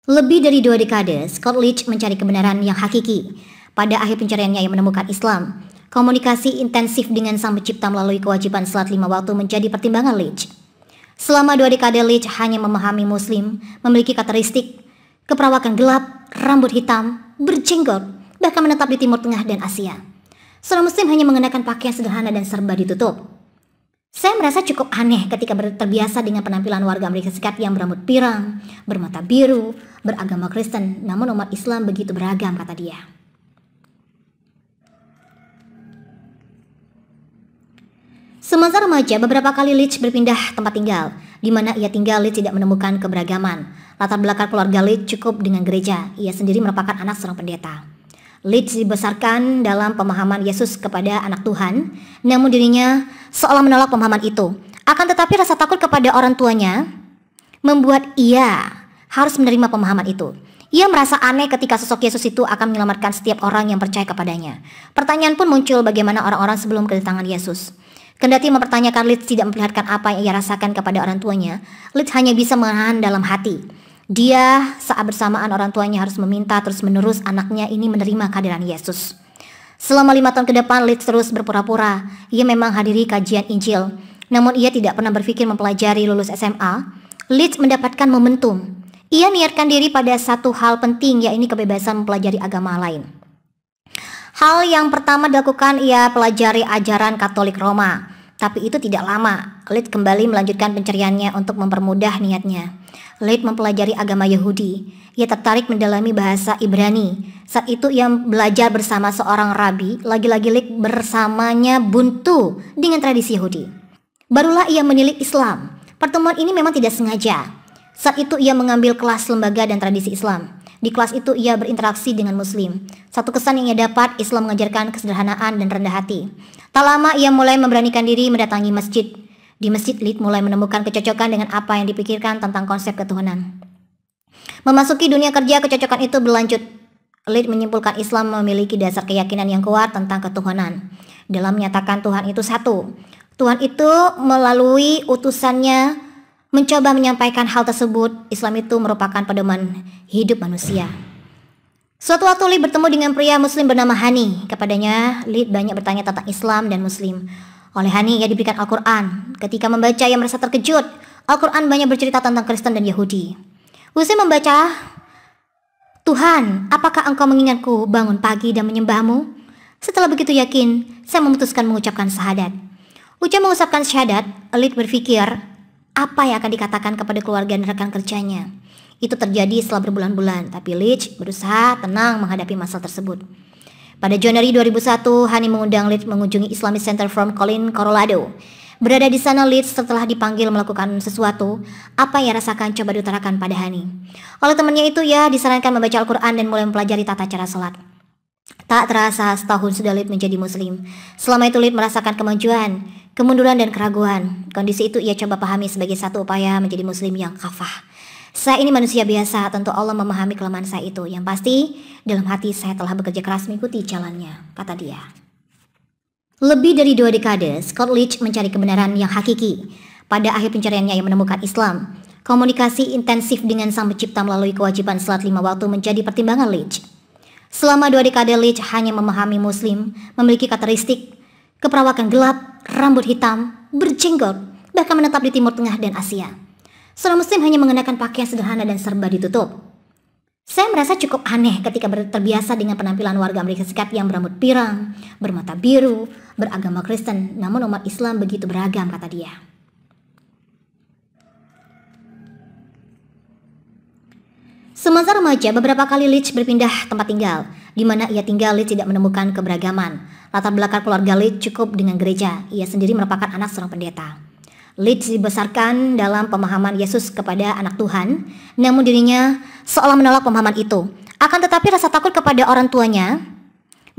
Lebih dari 2 dekade, Scott Leach mencari kebenaran yang hakiki. Pada akhir pencariannya ia menemukan Islam. Komunikasi intensif dengan Sang Pencipta melalui kewajiban salat 5 waktu menjadi pertimbangan Leach. Selama 2 dekade Leach hanya memahami Muslim, memiliki karakteristik keperawakan gelap, rambut hitam, berjenggot, bahkan menetap di Timur Tengah dan Asia. Seorang Muslim hanya mengenakan pakaian sederhana dan serba ditutup. Saya merasa cukup aneh ketika terbiasa dengan penampilan warga Amerika Serikat yang berambut pirang, bermata biru, beragama Kristen, namun umat Islam begitu beragam, kata dia. Semasa remaja, beberapa kali Leach berpindah tempat tinggal. Di mana ia tinggal, Leach tidak menemukan keberagaman. Latar belakang keluarga Leach cukup dengan gereja. Ia sendiri merupakan anak seorang pendeta. Leach dibesarkan dalam pemahaman Yesus kepada anak Tuhan, namun dirinya seolah menolak pemahaman itu. Akan tetapi rasa takut kepada orang tuanya membuat ia harus menerima pemahaman itu. Ia merasa aneh ketika sosok Yesus itu akan menyelamatkan setiap orang yang percaya kepadanya. Pertanyaan pun muncul bagaimana orang-orang sebelum kedatangan Yesus. Kendati mempertanyakan, Leach tidak memperlihatkan apa yang ia rasakan kepada orang tuanya. Leach hanya bisa menahan dalam hati. Dia saat bersamaan orang tuanya harus meminta terus-menerus anaknya ini menerima kehadiran Yesus. Selama 5 tahun ke depan, Leach terus berpura-pura. Ia memang hadiri kajian Injil, namun ia tidak pernah berpikir mempelajari lulus SMA. Leach mendapatkan momentum. Ia niatkan diri pada satu hal penting, yaitu kebebasan mempelajari agama lain. Hal yang pertama dilakukan, ia pelajari ajaran Katolik Roma. Tapi itu tidak lama. Leach kembali melanjutkan pencariannya untuk mempermudah niatnya. Leach mempelajari agama Yahudi. Ia tertarik mendalami bahasa Ibrani. Saat itu ia belajar bersama seorang rabi. Lagi-lagi Leach bersamanya buntu dengan tradisi Yahudi. Barulah ia menilik Islam. Pertemuan ini memang tidak sengaja. Saat itu ia mengambil kelas lembaga dan tradisi Islam. Di kelas itu ia berinteraksi dengan Muslim. Satu kesan yang ia dapat, Islam mengajarkan kesederhanaan dan rendah hati. Tak lama ia mulai memberanikan diri mendatangi masjid. Di masjid, Leach mulai menemukan kecocokan dengan apa yang dipikirkan tentang konsep ketuhanan. Memasuki dunia kerja, kecocokan itu berlanjut. Leach menyimpulkan Islam memiliki dasar keyakinan yang kuat tentang ketuhanan. Dalam menyatakan Tuhan itu satu. Tuhan itu melalui utusannya mencoba menyampaikan hal tersebut. Islam itu merupakan pedoman hidup manusia. Suatu waktu Leach bertemu dengan pria Muslim bernama Hani. Kepadanya, Leach banyak bertanya tentang Islam dan Muslim. Oleh Hani, ia diberikan Al-Quran. Ketika membaca, ia merasa terkejut. Al-Quran banyak bercerita tentang Kristen dan Yahudi. Usai membaca, Tuhan, apakah engkau mengingatku bangun pagi dan menyembahmu? Setelah begitu yakin, saya memutuskan mengucapkan syahadat. Ucap mengucapkan syahadat, Leach berpikir, apa yang akan dikatakan kepada keluarga dan rekan kerjanya. Itu terjadi setelah berbulan-bulan, tapi Leach berusaha tenang menghadapi masalah tersebut. Pada Januari 2001, Hani mengundang Leach mengunjungi Islamic Center from Collin, Colorado. Berada di sana, Leach setelah dipanggil melakukan sesuatu, apa yang rasakan coba diutarakan pada Hani. Oleh temannya itu, ia disarankan membaca Al-Quran dan mulai mempelajari tata cara salat. Tak terasa setahun sudah Leach menjadi Muslim. Selama itu Leach merasakan kemajuan, kemunduran dan keraguan. Kondisi itu ia coba pahami sebagai satu upaya menjadi Muslim yang kafah. Saya ini manusia biasa, tentu Allah memahami kelemahan saya itu. Yang pasti, dalam hati saya telah bekerja keras mengikuti jalannya, kata dia. Lebih dari 2 dekade, Scott Leach mencari kebenaran yang hakiki. Pada akhir pencariannya ia menemukan Islam. Komunikasi intensif dengan Sang Pencipta melalui kewajiban salat 5 waktu menjadi pertimbangan Leach. Selama 2 dekade Leach hanya memahami Muslim, memiliki karakteristik keperawakan gelap, rambut hitam, berjenggot, bahkan menetap di Timur Tengah dan Asia. Seorang Muslim hanya mengenakan pakaian sederhana dan serba ditutup. Saya merasa cukup aneh ketika terbiasa dengan penampilan warga Amerika Serikat yang berambut pirang, bermata biru, beragama Kristen, namun umat Islam begitu beragam, kata dia. Semasa remaja, beberapa kali Leach berpindah tempat tinggal. Di mana ia tinggal, Leach tidak menemukan keberagaman. Latar belakang keluarga Leach cukup dengan gereja. Ia sendiri merupakan anak seorang pendeta. Leach dibesarkan dalam pemahaman Yesus kepada anak Tuhan, namun dirinya seolah menolak pemahaman itu. Akan tetapi rasa takut kepada orang tuanya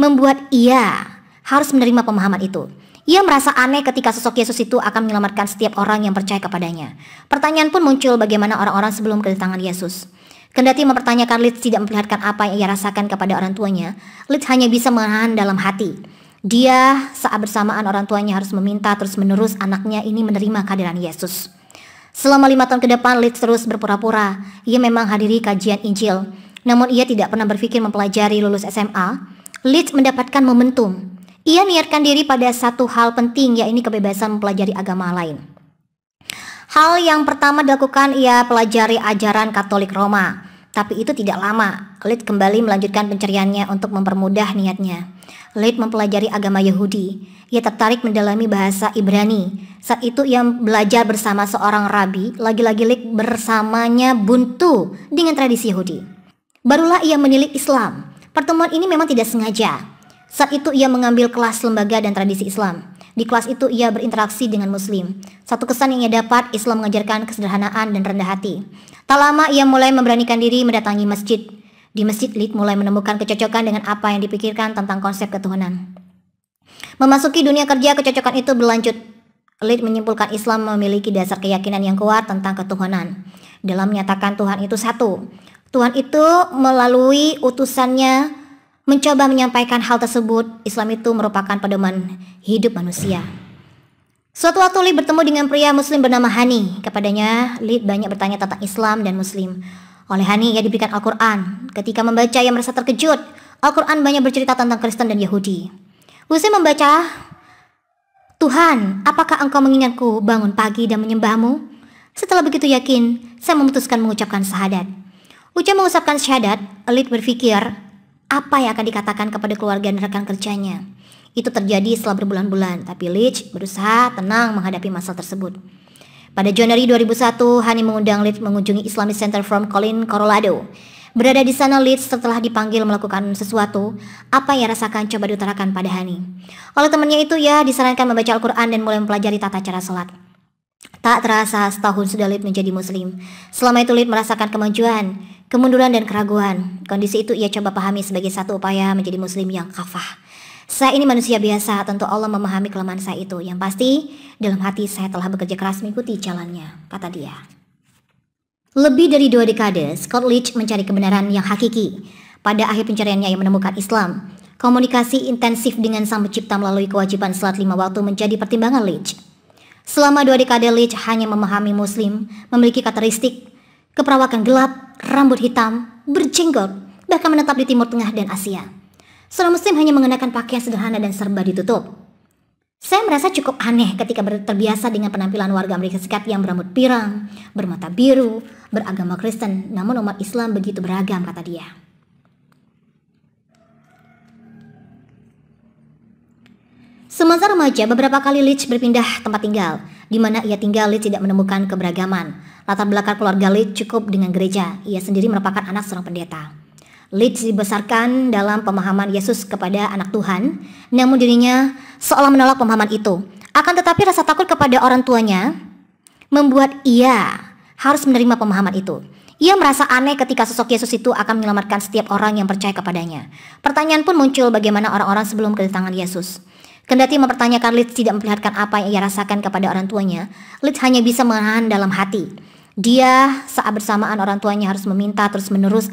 membuat ia harus menerima pemahaman itu. Ia merasa aneh ketika sosok Yesus itu akan menyelamatkan setiap orang yang percaya kepadanya. Pertanyaan pun muncul bagaimana orang-orang sebelum kedatangan Yesus. Kendati mempertanyakan, Leach tidak memperlihatkan apa yang ia rasakan kepada orang tuanya. Leach hanya bisa menahan dalam hati. Dia saat bersamaan orang tuanya harus meminta terus-menerus anaknya ini menerima kehadiran Yesus. Selama 5 tahun ke depan, Leeds terus berpura-pura ia memang hadiri kajian Injil. Namun ia tidak pernah berpikir mempelajari lulus SMA. Leeds mendapatkan momentum. Ia niatkan diri pada satu hal penting, yaitu kebebasan mempelajari agama lain. Hal yang pertama dilakukan, ia pelajari ajaran Katolik Roma. Tapi itu tidak lama. Leeds kembali melanjutkan pencariannya untuk mempermudah niatnya. Leeds mempelajari agama Yahudi. Ia tertarik mendalami bahasa Ibrani. Saat itu ia belajar bersama seorang rabi. Lagi-lagi Leeds bersamanya buntu dengan tradisi Yahudi. Barulah ia menilik Islam. Pertemuan ini memang tidak sengaja. Saat itu ia mengambil kelas lembaga dan tradisi Islam. Di kelas itu ia berinteraksi dengan Muslim. Satu kesan yang ia dapat, Islam mengajarkan kesederhanaan dan rendah hati. Tak lama ia mulai memberanikan diri mendatangi masjid. Di masjid, Leeds mulai menemukan kecocokan dengan apa yang dipikirkan tentang konsep ketuhanan. Memasuki dunia kerja, kecocokan itu berlanjut. Leeds menyimpulkan Islam memiliki dasar keyakinan yang kuat tentang ketuhanan. Dalam menyatakan Tuhan itu satu. Tuhan itu melalui utusannya mencoba menyampaikan hal tersebut. Islam itu merupakan pedoman hidup manusia. Suatu waktu Leeds bertemu dengan pria Muslim bernama Hani. Kepadanya, Leeds banyak bertanya tentang Islam dan Muslim. Oleh Hani, ia diberikan Al-Quran. Ketika membaca, ia merasa terkejut. Al-Quran banyak bercerita tentang Kristen dan Yahudi. Usai membaca, Tuhan, apakah engkau mengingatku bangun pagi dan menyembahmu? Setelah begitu yakin, saya memutuskan mengucapkan syahadat. Ucap mengucapkan syahadat, Leeds berpikir, apa yang akan dikatakan kepada keluarga dan rekan kerjanya. Itu terjadi setelah berbulan-bulan, tapi Leeds berusaha tenang menghadapi masalah tersebut. Pada Januari 2001, Hani mengundang Leeds mengunjungi Islamic Center from Collin, Colorado. Berada di sana, Leeds setelah dipanggil melakukan sesuatu. Apa yang rasakan coba diutarakan pada Hani. Oleh temannya itu, ia disarankan membaca Al-Quran dan mulai mempelajari tata cara sholat. Tak terasa setahun sudah Leeds menjadi Muslim. Selama itu Leeds merasakan kemajuan, kemunduran dan keraguan. Kondisi itu ia coba pahami sebagai satu upaya menjadi Muslim yang kafah. Saya ini manusia biasa, tentu Allah memahami kelemahan saya itu. Yang pasti, dalam hati saya telah bekerja keras mengikuti jalannya, kata dia. Lebih dari 2 dekade, Scott Leach mencari kebenaran yang hakiki. Pada akhir pencariannya, ia menemukan Islam. Komunikasi intensif dengan Sang Pencipta melalui kewajiban salat 5 waktu menjadi pertimbangan Leach. Selama 2 dekade, Leach hanya memahami Muslim, memiliki karakteristik keperawakan gelap, rambut hitam, berjenggot, bahkan menetap di Timur Tengah dan Asia. Seorang Muslim hanya mengenakan pakaian sederhana dan serba ditutup. Saya merasa cukup aneh ketika terbiasa dengan penampilan warga Amerika Serikat yang berambut pirang, bermata biru, beragama Kristen, namun umat Islam begitu beragam, kata dia. Semasa remaja, beberapa kali Leach berpindah tempat tinggal. Di mana ia tinggal, Leach tidak menemukan keberagaman. Latar belakang keluarga Leach cukup dengan gereja. Ia sendiri merupakan anak seorang pendeta. Leach dibesarkan dalam pemahaman Yesus kepada anak Tuhan, namun dirinya seolah menolak pemahaman itu. Akan tetapi rasa takut kepada orang tuanya membuat ia harus menerima pemahaman itu. Ia merasa aneh ketika sosok Yesus itu akan menyelamatkan setiap orang yang percaya kepadanya. Pertanyaan pun muncul bagaimana orang-orang sebelum kedatangan Yesus. Kendati mempertanyakan, Leach tidak memperlihatkan apa yang ia rasakan kepada orang tuanya. Leach hanya bisa menahan dalam hati. Dia saat bersamaan orang tuanya harus meminta terus-menerus